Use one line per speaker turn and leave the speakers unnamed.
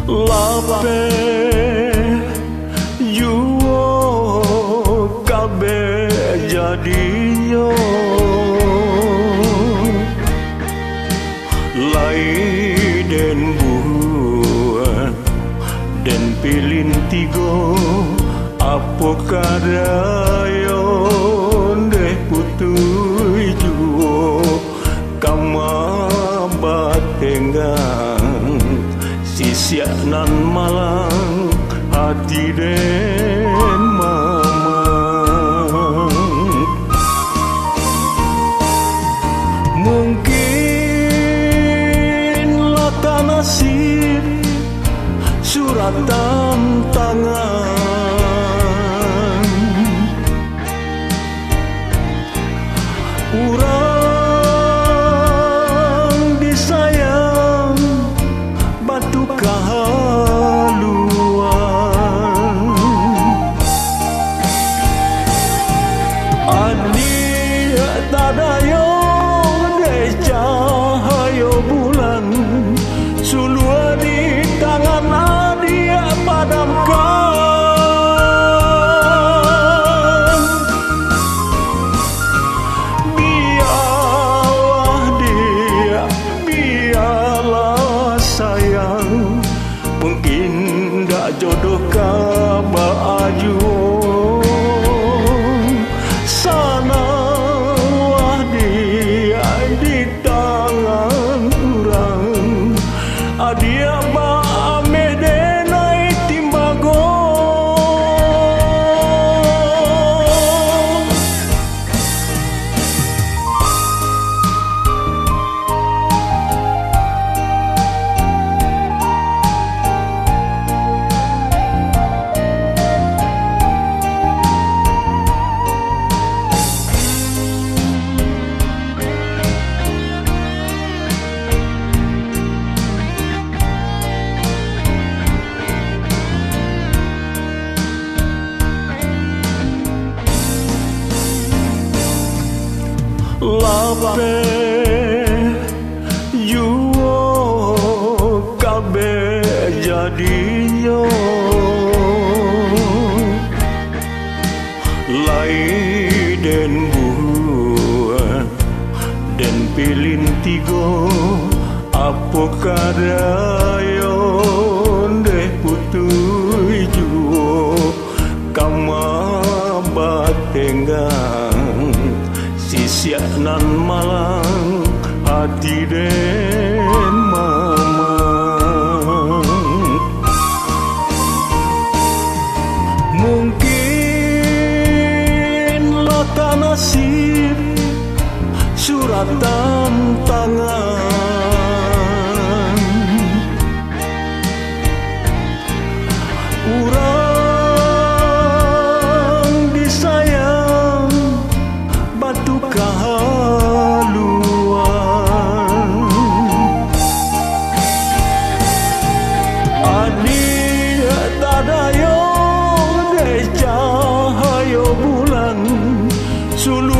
lape yuo kabe jadinya lai den buah den pilin tigo apa kadayo deh putui juo kama batengang sisiak nan malang hati den mamang mungkin lata nasib suratan tangan urang disayang batu kahaluan adik tadayo deh cahayo bulan sulua di tangan adik padamkan biarlah dia biarlah sayang mungkin dak jodoh kabaju sanalah dia di tangan urang adia ba ameh denai timbago lape yuo kabe jadinya lai den buah den pilin tigo apa kadayo deh putui juo kama batenggang sisiak nan malang hati den mamang mungkin lata nasib suratan tangan urang disayang batu kahaluan adik tadayo deh cahayo bulan sulu